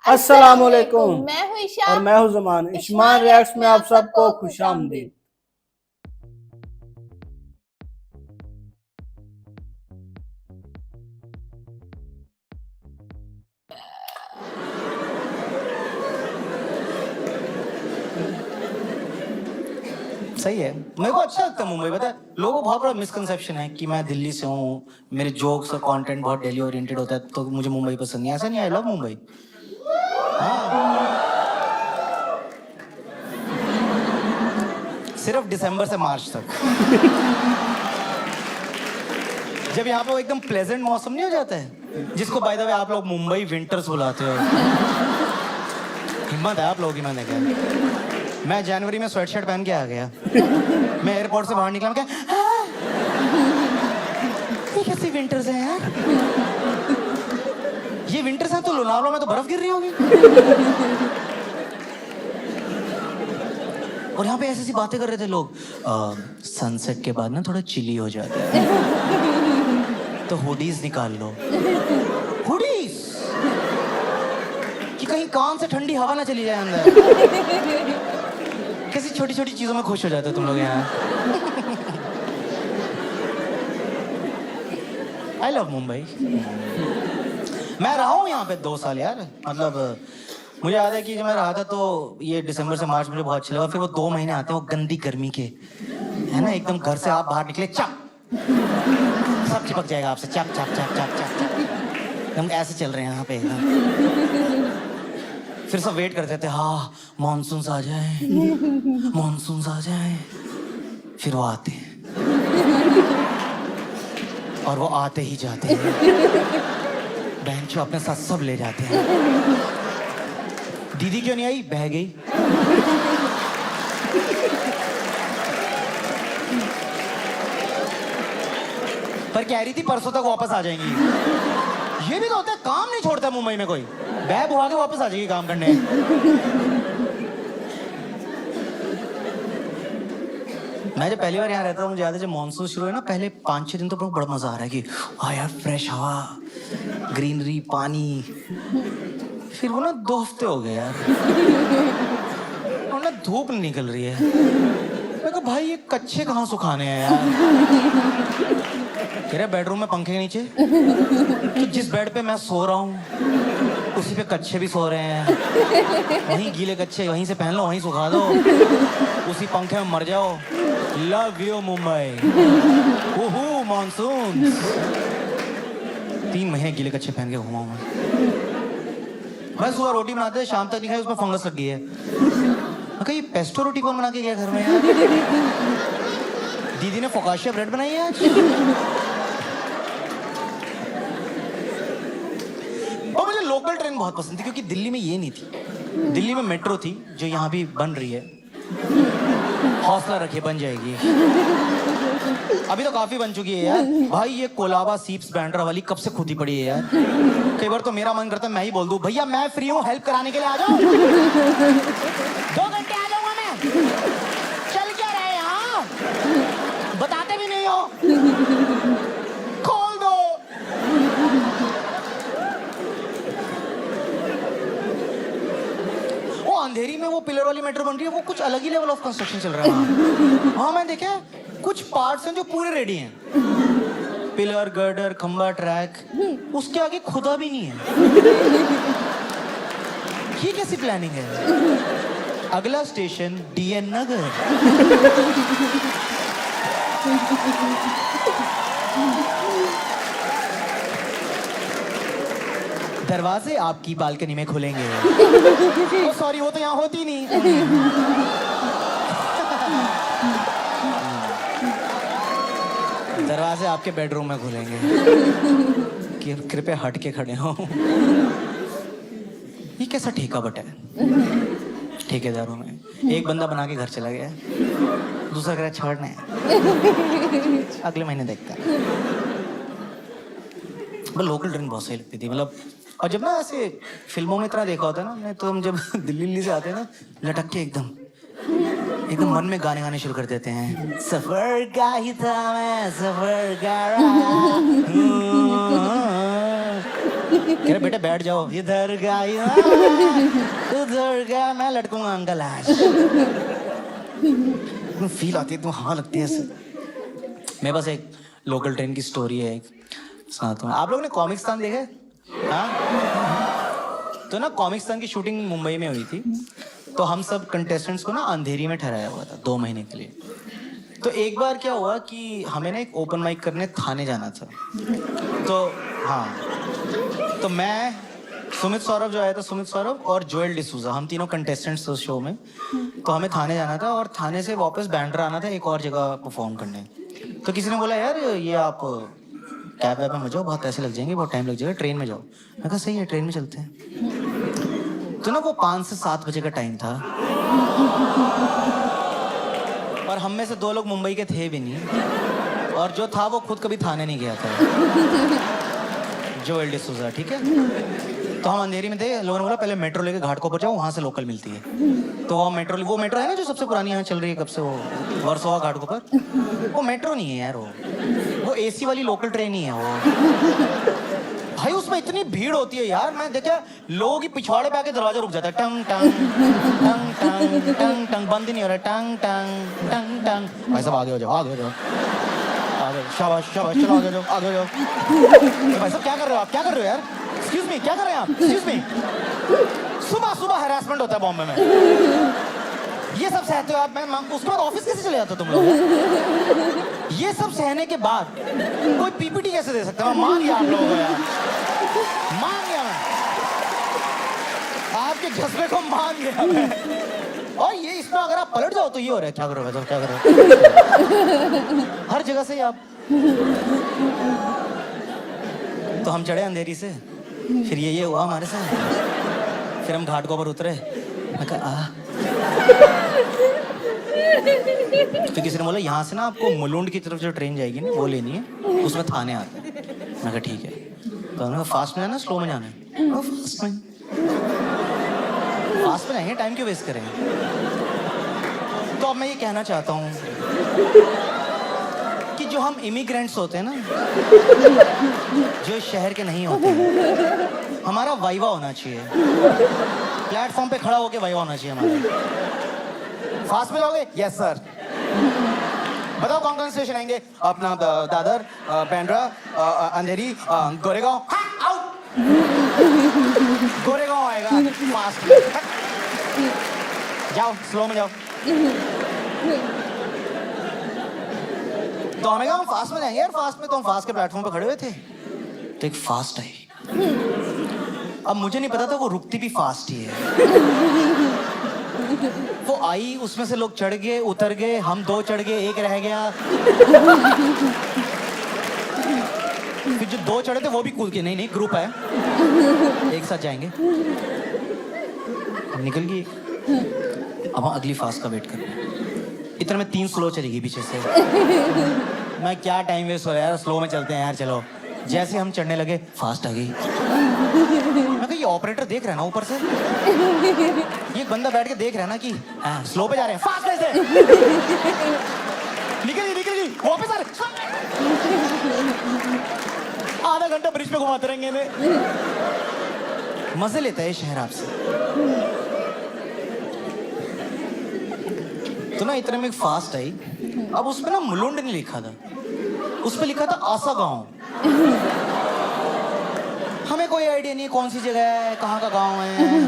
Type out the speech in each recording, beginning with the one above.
अस्सलामुअलैकुम। मैं हूँ ईशा और मैं हूँ ज़मान। इश्मान रिएक्ट्स में आप सबको खुशामदीद। सही है। मेरे को अच्छा लगता है मुंबई। पता है, लोगों को बहुत बड़ा मिसकंसेप्शन है कि मैं दिल्ली से हूँ, मेरे जोक्स और कंटेंट बहुत दिल्ली ओरिएंटेड होता है तो मुझे मुंबई पसंद नहीं। ऐसा नहीं, आई लव मुंबई। हाँ, सिर्फ दिसंबर से मार्च तक। जब यहाँ पे वो एकदम प्लेजेंट मौसम नहीं हो जाता है, जिसको बाय द वे आप लोग मुंबई विंटर्स बुलाते हो। हिम्मत है आप लोगों की। मैंने कहा मैं जनवरी में स्वेटशर्ट पहन के आ गया। मैं एयरपोर्ट से बाहर निकला, मैं क्या ये कैसी विंटर्स हैं यार। ये विंटर्स हैं तो लोनावला में तो बर्फ गिर रही होगी। और यहाँ पे ऐसी बातें कर रहे थे लोग, सनसेट के बाद ना थोड़ा चिली हो जाता है तो हुडीज निकाल लो। हुडीज कि कहीं कान से ठंडी हवा ना चली जाए अंदर। कैसी छोटी छोटी चीजों में खुश हो जाते हो तुम लोग यहाँ। I love Mumbai. मैं रहा हूँ यहाँ पे 2 साल यार। मतलब मुझे याद है कि जब मैं रहा था तो ये दिसंबर से मार्च मुझे बहुत अच्छा लगा। फिर वो 2 महीने आते हैं वो गंदी गर्मी के, है ना, एकदम घर से आप बाहर निकले चप सब चिपक जाएगा आपसे, चप चप चप चप चप चप। हम ऐसे चल रहे हैं यहाँ पे। फिर सब वेट करते थे, हाँ मानसून आ जाए, मानसून आ जाए। फिर वो आते हैं और वो आते ही जाते हैं। बहन चो अपने साथ सब ले जाते हैं। दीदी क्यों नहीं आई? बह गई। पर कह रही थी परसों तक वापस आ जाएंगी। ये भी तो होता है, काम नहीं छोड़ता मुंबई में कोई। बह बुआ के वापस आ जाएगी काम करने। मैं जब पहली बार यहाँ रहता हूँ, मुझे याद है जब मानसून शुरू है ना, पहले 5-6 दिन तो बड़ा मजा आ रहा है कि हाँ यार फ्रेश हवा, ग्रीनरी, पानी। फिर वो ना 2 हफ्ते हो गए यार और ना धूप निकल रही है। मैं कहा भाई ये कच्चे कहाँ सुखाने हैं यार। कह रहे बेडरूम में पंखे के नीचे, तो जिस बेड पे मैं सो रहा हूँ उसी पे कच्चे भी सो रहे हैं। वहीं गीले कच्चे वहीं से पहन लो, वहीं सुखा दो, उसी पंखे में मर जाओ। Love you Mumbai. ओहो मानसून। 3 महीने गीले कच्चे पहन के घुमा हूं मैं। सुबह रोटी बनाते हैं, शाम तक नहीं खाई, उसमें फंगस लग गई है। मैं कहा ये पेस्टो रोटी कौन बना के गया घर में यार। दीदी ने फोकाशिया ब्रेड बनाई है आज। और मुझे लोकल ट्रेन बहुत पसंद थी क्योंकि दिल्ली में ये नहीं थी। दिल्ली में मेट्रो थी जो यहाँ भी बन रही है। हौसला रखिए, बन जाएगी। अभी तो काफी बन चुकी है यार। भाई ये कोलाबा सीप्स बैंड्रा वाली कब से खुदी पड़ी है यार। कई बार तो मेरा मन करता है मैं ही बोल दूं, भैया मैं फ्री हूँ, हेल्प कराने के लिए आ जाओ। 2 घंटे आ जाऊंगा मैं। चल क्या रहे यहाँ, बताते भी नहीं हो। खोल दो। वो अंधेरी में वो पिलर वाली मेट्रो बन रही है, वो कुछ अलग ही लेवल ऑफ कंस्ट्रक्शन चल रहा है। हाँ मैं देखा कुछ पार्ट्स हैं जो पूरे रेडी हैं। पिलर, गर्डर, खंबा, ट्रैक, उसके आगे खुदा भी नहीं है। ये कैसी प्लानिंग है। अगला स्टेशन डीएन नगर। दरवाजे आपकी बालकनी में खुलेंगे। ओ सॉरी, वो तो यहाँ होती नहीं। दरवाजे आपके बेडरूम में खुलेंगे। कि कृपया हट के खड़े हो। ये कैसा ठेका बटा है ठेकेदारों में। एक बंदा बना के घर चला गया, दूसरा कह रहा छोड़ना है, अगले महीने देखता है। लोकल ट्रेन बहुत सही लगती थी। मतलब और जब ना ऐसे फिल्मों में इतना देखा होता है ना, तो हम जब दिल्ली से आते हैं ना, लटक के एकदम मन में गाने शुरू कर देते हैं। सफर का ही था मैं, सफर का रहा। कह रहे बेटे बैठ जाओ, इधर गया उधर गया, मैं लटकूंगा अंकल आज। फील आती है तुम, हाँ लगती है ऐसे। मैं बस एक लोकल ट्रेन की स्टोरी है एक सुनाता हूँ। आप लोगों ने कॉमिक्स्तान देखा है? हाँ, तो ना कॉमिक्स्तान की शूटिंग मुंबई में हुई थी, तो हम सब कंटेस्टेंट्स को ना अंधेरी में ठहराया हुआ था 2 महीने के लिए। तो एक बार क्या हुआ कि हमें ना एक ओपन माइक करने थाने जाना था। तो हाँ, तो मैं, सुमित सौरभ जो आया था, सुमित सौरभ और जोएल डिसूजा, हम तीनों कंटेस्टेंट्स थे उस शो में। तो हमें थाने जाना था और थाने से वापस बैंड्रा आना था एक और जगह परफॉर्म करने। तो किसी ने बोला यार ये आप कैब वैब में मत जाओ, बहुत पैसे लग जाएंगे, बहुत टाइम लग जाएगा, ट्रेन में जाओ। मैं कहा सही है, ट्रेन में चलते हैं। तो ना वो 5 से 7 बजे का टाइम था और हम में से 2 लोग मुंबई के थे भी नहीं, और जो था वो खुद कभी थाने नहीं गया था, जोएल डिसूजा, ठीक है। तो हम अंधेरी में थे, लोगों ने बोला पहले मेट्रो लेके घाटकोपर जाओ, वहाँ से लोकल मिलती है। तो वो मेट्रो है ना जो सबसे पुरानी यहाँ चल रही है कब से, वो वर्सोवा घाटकोपर, वो मेट्रो नहीं है यार, वो एसी वाली लोकल ट्रेन ही है वो। भाई उसमें इतनी भीड़ होती है यार, मैं देखा लोगों की पिछवाड़े पे आके दरवाजा रुक जाता है, टंग टंग टंग टंग टंग टंग, बंद ही नहीं हो रहा, टंग टंग टंग टंग। भाई साहब आगे हो जाओ, आगे हो जाओ, आगे, शाबाश शाबाश, चलो आगे जाओ, आगे जाओ। भाई साहब क्या कर रहे हो आप, क्या कर रहे हो यार, एक्सक्यूज मी, क्या कर रहे हैं आप, एक्सक्यूज मी। सुबह सुबह हैरेसमेंट होता है बॉम्बे में, ये सब सहते हो आप, मैं उसके बाद ऑफिस कैसे चले जाते हो तुम लोग? ये सब सहने के बाद कोई पीपीटी कैसे दे सकता है? मैं मान गया आप लोगों को यार, मान गया मैं, आपके जज्बे को मान गया मैं। और ये इसमें अगर आप पलट जाओ तो ये हो रहा है, क्या करो तो क्या करो, हर जगह से आप। तो हम चढ़े अंधेरी से, फिर ये हुआ हमारे साथ, फिर हम घाटकोपर उतरे। मैं कहा तो किसी ने बोला यहाँ से ना आपको मुलुंड की तरफ जो ट्रेन जाएगी ना वो लेनी है, उसमें थाने आते हैं। मैं कहा ठीक है। तो उन्होंने फास्ट में जाना, स्लो में जाना है? फास्ट में जाएंगे, टाइम क्यों वेस्ट करेंगे? तो अब मैं ये कहना चाहता हूँ कि जो हम इमिग्रेंट्स होते हैं ना, जो इस शहर के नहीं होते हैं, हमारा वाइवा होना चाहिए, प्लेटफॉर्म पे खड़ा होके वाइवा होना चाहिए हमारा। फास्ट में जाओगे? Yes sir. बताओ कौन कौन स्टेशन आएंगे? अपना दादर, बांद्रा, अंधेरी, गोरेगांव। आउट। गोरेगांव आएगा फास्ट में। जाओ स्लो में जाओ। तो हमें कहा हम फास्ट में जाएंगे यार, फास्ट में। तो हम फास्ट के प्लेटफॉर्म पे खड़े हुए थे, तो एक फास्ट आई। अब मुझे नहीं पता था वो रुकती भी फास्ट ही है। वो आई, उसमें से लोग चढ़ गए, उतर गए, हम 2 चढ़ गए, 1 रह गया। फिर जो 2 चढ़े थे वो भी कूद के, नहीं ग्रुप है, एक साथ जाएंगे। हम निकल गए, अब हम अगली फास्ट का वेट कर रहे हैं। इतने में 3 स्लो चली गई पीछे से। मैं क्या टाइम वेस्ट हो रहा है यार, स्लो में चलते हैं यार, चलो। जैसे हम चढ़ने लगे फास्ट आ गई। मैं कहा ये ऑपरेटर देख रहा है ना ऊपर से, ये बंदा बैठ के देख रहा है ना कि स्लो पे जा रहे हैं, फास्ट कैसे? निकल गई वापस आ रहे। आधा घंटा ब्रिज पे घुमाते रहेंगे इन्हें। मजे लेता है ये शहर आपसे। तो ना इतने में एक फास्ट आई, अब उसमें ना मुलुंड नहीं लिखा था, उस पे लिखा था आसा गांव। हमें कोई आइडिया नहीं कौन सी जगह है, कहाँ का गांव है।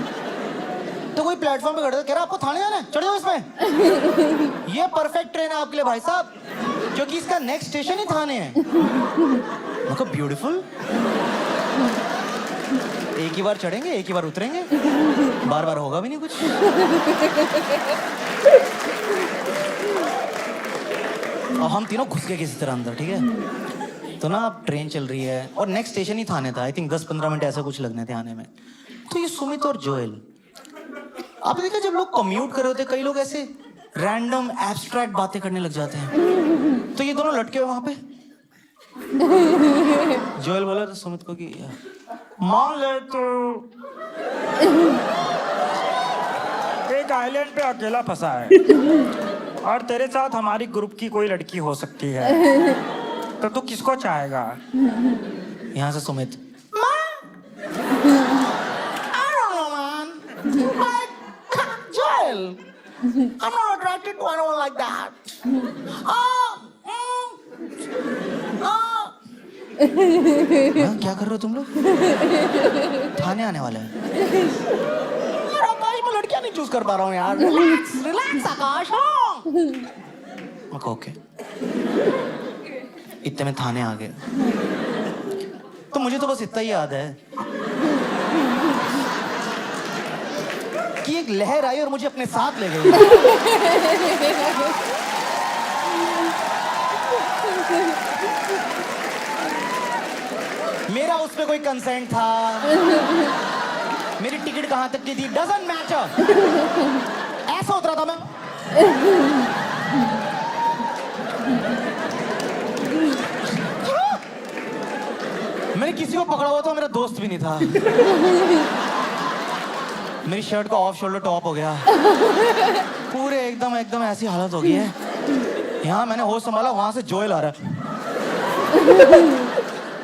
तो कोई प्लेटफॉर्म पे खड़े थे, कह रहा आपको थाने जाना है, चढ़ जाओ इसमें। ये परफेक्ट ट्रेन है आपके लिए भाई साहब, क्योंकि इसका नेक्स्ट स्टेशन ही थाने है। मतलब ब्यूटीफुल, एक ही बार चढ़ेंगे, एक ही बार उतरेंगे, बार बार होगा भी नहीं कुछ। और हम तीनों घुस गए किसी तरह अंदर, ठीक है। तो ना अब ट्रेन चल रही है और नेक्स्ट स्टेशन ही थाने था। आई थिंक 10-15 मिनट ऐसा कुछ लगने थे आने में। तो ये सुमित और जोएल, आपने देखा जब लोग कम्यूट कर रहे होते, कई लोग ऐसे रैंडम एब्स्ट्रैक्ट बातें करने लग जाते हैं। तो ये दोनों लटके हुए वहां पे। जोएल बोला तो सुमित को कि मान ले तो एक आइलैंड पे अकेला फंसा है और तेरे साथ हमारी ग्रुप की कोई लड़की हो सकती है, तो तू किसको चाहेगा? यहाँ से Sumit Joel, I'm not attracted to anyone like that. क्या कर रहे हो तुम लोग? थाने आने वाले हैं। यार आकाश, मैं लड़कियां नहीं चूज कर पा रहा हूँ यार। रिलैक्स आकाश। ओके इतने में थाने आ गए। तो मुझे तो बस इतना ही याद है कि एक लहर आई और मुझे अपने साथ ले गई। मेरा उस पे कोई कंसेंट था, मेरी टिकट कहां तक की थी, डजंट मैटर। ऐसा उतरा था मैं। मैंने किसी को पकड़ा हुआ था, मेरा दोस्त भी नहीं था। मेरी शर्ट का ऑफ शोल्डर टॉप हो गया, पूरे एकदम ऐसी हालत हो गई है। यहाँ मैंने होश संभाला, वहां से जोएल आ रहा है।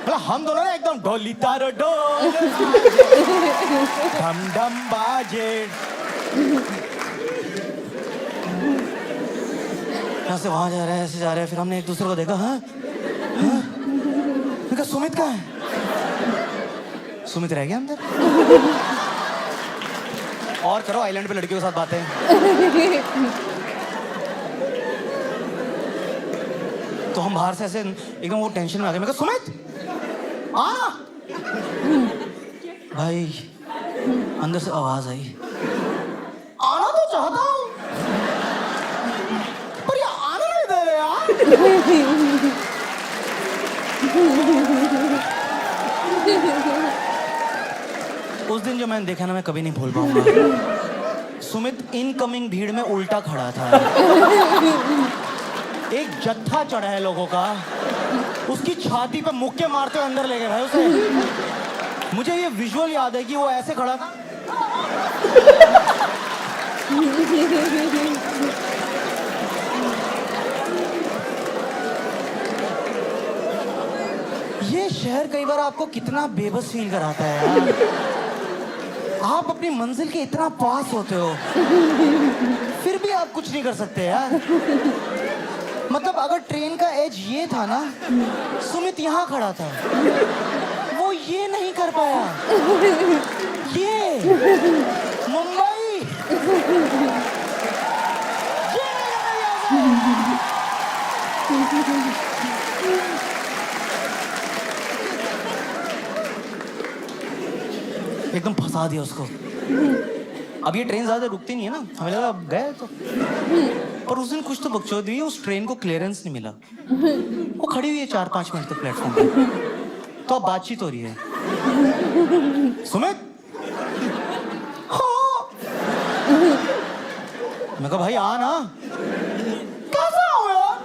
मतलब हम दोनों ना एकदम ढोली तारो ढोल डम डम बाजे। यहाँ से वहां जा रहे हैं, ऐसे जा रहे हैं। फिर हमने एक दूसरे को देखा। हाँ देखा, सुमित कहाँ है? सुमित रह गया अंदर। और करो आइलैंड पे लड़कियों के साथ बातें। तो हम बाहर से ऐसे एकदम वो टेंशन में आ गए। मैं कहा सुमित आना। भाई अंदर से आवाज आई, आना तो चाहता हूं पर ये आना नहीं दे रहे यार। उस दिन जो मैंने देखा ना, मैं कभी नहीं भूल पाऊंगा। सुमित इनकमिंग भीड़ में उल्टा खड़ा था। एक जत्था चढ़ा है लोगों का, उसकी छाती पे मुक्के मारते हुए अंदर ले गए भाई उसे। मुझे ये विजुअल याद है कि वो ऐसे खड़ा था। ये शहर कई बार आपको कितना बेबस फील कराता है यार। आप अपनी मंजिल के इतना पास होते हो, फिर भी आप कुछ नहीं कर सकते यार। मतलब अगर ट्रेन का एज ये था ना, सुमित यहाँ खड़ा था, वो ये नहीं कर पाया। ये मुंबई ये एकदम फंसा दिया उसको। अब ये ट्रेन ज्यादा रुकती नहीं है ना, हमें लगा अब गए तो। पर उस दिन कुछ तो बकचोद हुई, उस ट्रेन को क्लियरेंस नहीं मिला। वो खड़ी हुई है 4-5 मिनट तक प्लेटफॉर्म पे। तो अब बातचीत हो रही है। सुमित हाँ। मैं कहा भाई आ ना। कैसा हो यार?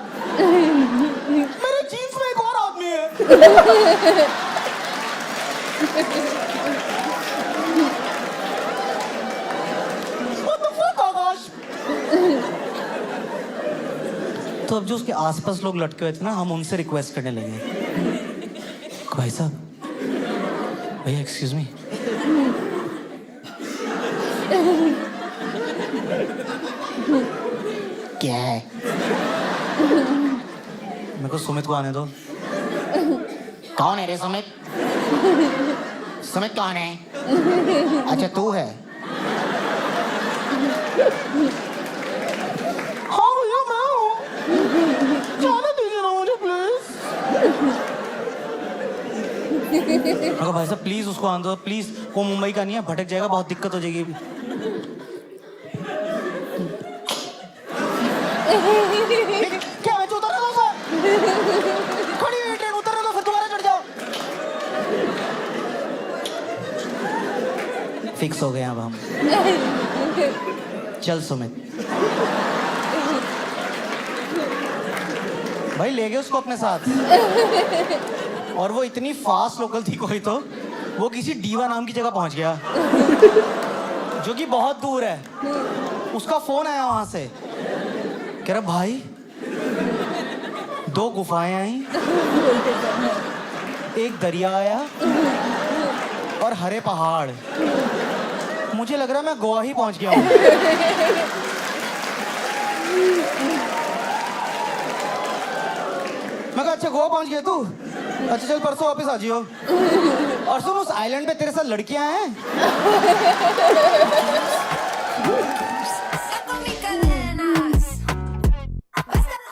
मेरे जीन्स में एक और आदमी है। तो अब जो उसके आसपास लोग लटके हुए थे ना, हम उनसे रिक्वेस्ट करने लगे, भाई साहब, भैया एक्सक्यूज मी, क्या है? मेरे को सुमित को आने दो। कौन है रे सुमित? सुमित कौन है? अच्छा तू है। हाँ भैया मैं हूँ, जाने दीजिए ना मुझे प्लीज। भाई साहब प्लीज उसको आने दो प्लीज, वो मुंबई का नहीं है, भटक जाएगा, बहुत दिक्कत हो जाएगी। क्या मैं उतर रहा हूँ? खड़ी हुई ट्रेन, उतर रहा हूँ, फिर दोबारा चढ़ जाओ। फिक्स हो गए अब हम। चल सुमित। भाई ले गए उसको अपने साथ। और वो इतनी फास्ट लोकल थी कोई तो, वो किसी डीवा नाम की जगह पहुंच गया, जो कि बहुत दूर है। उसका फोन आया वहां से, कह रहा भाई 2 गुफाएं आई, एक दरिया आया और हरे पहाड़। मुझे लग रहा है मैं गोवा ही पहुंच गया हूँ। मैं कहा अच्छा गोवा पहुंच गया तू, अच्छा चल परसों वापस आ जियो। और सुन उस आइलैंड पे तेरे साथ लड़कियां हैं?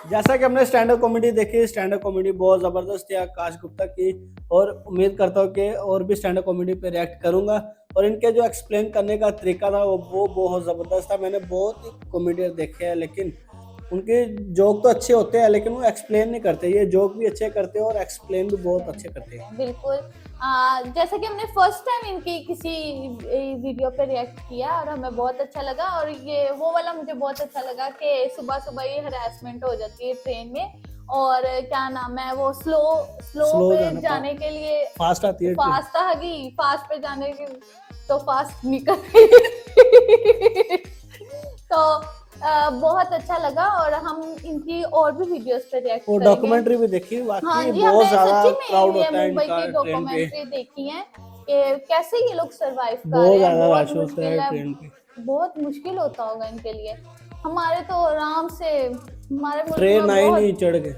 जैसा कि हमने स्टैंड अप कॉमेडी देखी, स्टैंड अप कॉमेडी बहुत ज़बरदस्त है आकाश गुप्ता की, और उम्मीद करता हूँ कि और भी स्टैंड अप कॉमेडी पे रिएक्ट करूंगा। और इनके जो एक्सप्लेन करने का तरीका था वो बहुत ज़बरदस्त था। मैंने बहुत ही कॉमेडियन देखे हैं, लेकिन उनके जोक तो अच्छे होते हैं लेकिन वो एक्सप्लेन नहीं करते। ये जोक भी अच्छे करते हैं और एक्सप्लेन भी बहुत अच्छे करते हैं। बिल्कुल। जैसे कि हमने फर्स्ट टाइम इनकी किसी वीडियो पे रिएक्ट किया और हमें बहुत अच्छा लगा। और ये वो वाला मुझे बहुत अच्छा लगा कि सुबह सुबह ये हरासमेंट हो जाती है ट्रेन में, और क्या नाम है वो स्लो पे जाने के लिए फास्ट आती है, फास्ट आ गई, फास्ट पे जाने के तो फास्ट निकल गई। तो बहुत अच्छा लगा और हम इनकी और भी वीडियोस पे रिएक्ट और करेंगे। डॉक्यूमेंट्री भी देखी, वाकई हाँ जी, बहुत हमने ज्यादा सच्ची में क्राउड ये होता है मुंबई इनका की ट्रेन पे। डॉक्यूमेंट्री देखी है कि कैसे ये लोग सरवाइव कर बहुत रहे हैं। ज्यादा बहुत रश होता मुश्किल है ट्रेन पे। बहुत मुश्किल होता होगा इनके लिए। हमारे तो आराम से, हमारे मुल्क ट्रेन में आई बहुत नहीं, चढ़ गए।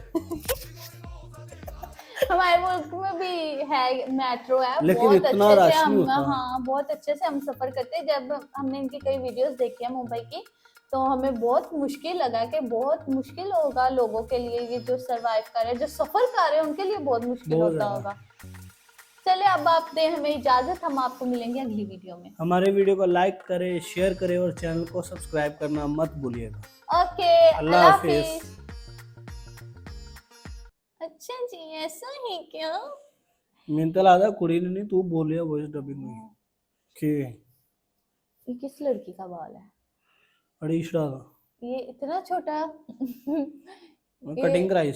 हमारे मुल्क में भी है, मेट्रो है, लेकिन बहुत इतना अच्छे से रश नहीं हम, होता। हाँ बहुत अच्छे से हम सफर करते हैं। जब हमने इनकी कई वीडियोस देखी है मुंबई की, तो हमें बहुत मुश्किल लगा कि बहुत मुश्किल होगा लोगों के लिए, ये जो सरवाइव कर रहे हैं, जो सफर कर रहे हैं, उनके लिए बहुत मुश्किल बहुत होता ज्यादा। होगा। चले अब आप दें हमें इजाजत, हम आपको मिलेंगे अगली वीडियो में। हमारे वीडियो को लाइक करें, शेयर करें और चैनल को सब्सक्राइब करना मत भूलिएगा। ओके, अल्लाह अल्लाह हाफिज। हाफिज। अच्छा जी, ऐसा ही क्या? मैंने तो लगा कुड़ी ने नहीं, तू बोलिया वॉइस डबिंग में कि ये किस लड़की का बाल है? अड़ीशा ये इतना छोटा? ये कटिंग कराई।